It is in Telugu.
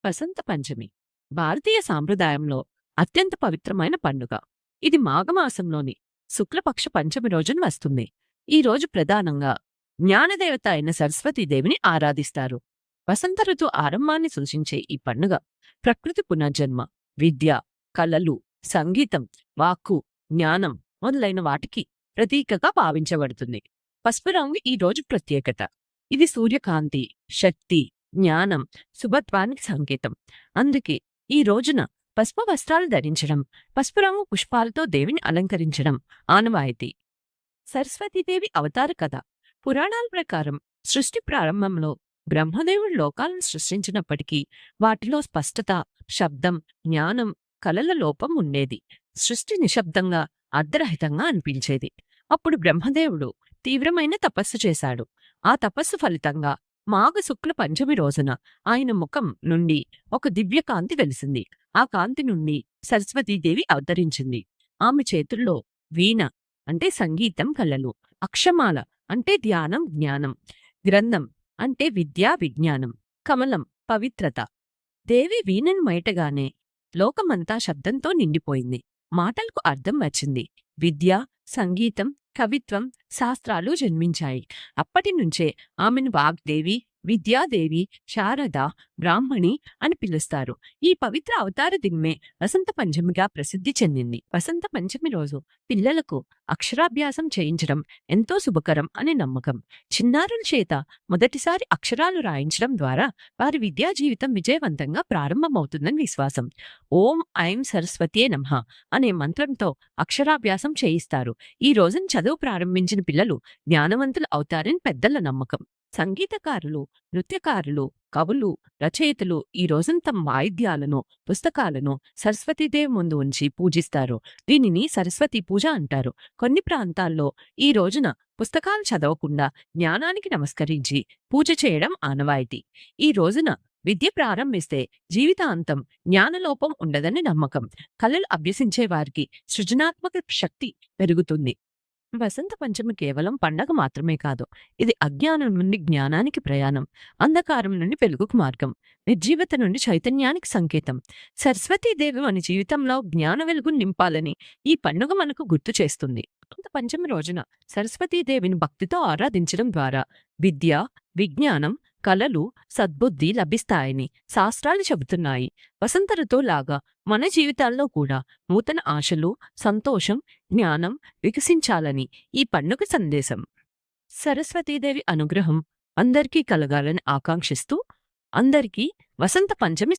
వసంత పంచమి భారతీయ సాంప్రదాయంలో అత్యంత పవిత్రమైన పండుగ. ఇది మాఘమాసంలోని శుక్లపక్ష పంచమి రోజున వస్తుంది. ఈ రోజు ప్రధానంగా జ్ఞానదేవత అయిన సరస్వతీదేవిని ఆరాధిస్తారు. వసంత ఋతు ఆరంభాన్ని సూచించే ఈ పండుగ ప్రకృతి పునర్జన్మ, విద్య, కళలు, సంగీతం, వాక్కు, జ్ఞానం మొదలైన వాటికి ప్రతీకగా భావించబడుతుంది. పసుపు రంగు ఈ రోజు ప్రత్యేకత. ఇది సూర్యకాంతి, శక్తి, జ్ఞానం, శుభత్వానికి సంకేతం. అందుకే ఈ రోజున పసుపు వస్త్రాలు ధరించడం, పసుపు రంగు పుష్పాలతో దేవిని అలంకరించడం ఆనవాయితీ. సరస్వతీదేవి అవతార కథ. పురాణాల ప్రకారం సృష్టి ప్రారంభంలో బ్రహ్మదేవుడు లోకాలను సృష్టించినప్పటికీ వాటిలో స్పష్టత, శబ్దం, జ్ఞానం, కలల లోపం ఉండేది. సృష్టి నిశ్శబ్దంగా, అర్ధరహితంగా అనిపించేది. అప్పుడు బ్రహ్మదేవుడు తీవ్రమైన తపస్సు చేశాడు. ఆ తపస్సు ఫలితంగా మాఘ శుక్ల పంచమి రోజున ఆయన ముఖం నుండి ఒక దివ్యకాంతి వెలిసింది. ఆ కాంతి నుండి సరస్వతీదేవి అవతరించింది. ఆమె చేతుల్లో వీణ అంటే సంగీతం, కళలు, అక్షమాల అంటే ధ్యానం, జ్ఞానం, గ్రంథం అంటే విద్యా, విజ్ఞానం, కమలం పవిత్రత. దేవి వీణను మైటగానే లోకమంతా శబ్దంతో నిండిపోయింది. మాటలకు అర్థం వచ్చింది. విద్య, సంగీతం, కవిత్వం, శాస్త్రాలు జన్మించాయి. అప్పటినుంచే ఆమెను వాగ్దేవి, విద్యాదేవి, శారద, బ్రాహ్మణి అని పిలుస్తారు. ఈ పవిత్ర అవతార దినమే వసంత పంచమిగా ప్రసిద్ధి చెందింది. వసంత పంచమి రోజు పిల్లలకు అక్షరాభ్యాసం చేయించడం ఎంతో శుభకరం అని నమ్మకం. చిన్నారుల చేత మొదటిసారి అక్షరాలు రాయించడం ద్వారా వారి విద్యా జీవితం విజయవంతంగా ప్రారంభమవుతుందని విశ్వాసం. ఓం ఐం సరస్వత్యే నమః అనే మంత్రంతో అక్షరాభ్యాసం చేయిస్తారు. ఈ రోజున చదువు ప్రారంభించిన పిల్లలు జ్ఞానవంతులు అవుతారని పెద్దల నమ్మకం. సంగీతకారులు, నృత్యకారులు, కవులు, రచయితలు ఈ రోజున తమ వాయిద్యాలను, పుస్తకాలను సరస్వతీదేవి ముందు ఉంచి పూజిస్తారు. దీనిని సరస్వతీ పూజ అంటారు. కొన్ని ప్రాంతాల్లో ఈ రోజున పుస్తకాలు చదవకుండా జ్ఞానానికి నమస్కరించి పూజ చేయడం ఆనవాయితీ. ఈ రోజున విద్య ప్రారంభిస్తే జీవితాంతం జ్ఞానలోపం ఉండదని నమ్మకం. కళలు అభ్యసించే వారికి సృజనాత్మక శక్తి పెరుగుతుంది. వసంత పంచమి కేవలం పండగ మాత్రమే కాదు, ఇది అజ్ఞానం నుండి జ్ఞానానికి ప్రయాణం, అంధకారం నుండి వెలుగుకు మార్గం, నిర్జీవత నుండి చైతన్యానికి సంకేతం. సరస్వతీదేవి మన జీవితంలో జ్ఞాన వెలుగు నింపాలని ఈ పండుగ మనకు గుర్తు చేస్తుంది. వసంత పంచమి రోజున సరస్వతీదేవిని భక్తితో ఆరాధించడం ద్వారా విద్య, విజ్ఞానం, కళలు, సద్బుద్ధి లభిస్తాయని శాస్త్రాలు చెబుతున్నాయి. వసంత ఋతువులాగా మన జీవితాల్లో కూడా నూతన ఆశలు, సంతోషం, జ్ఞానం వికసించాలని ఈ పండుగ సందేశం. సరస్వతీదేవి అనుగ్రహం అందరికీ కలగాలని ఆకాంక్షిస్తూ అందరికీ వసంత పంచమి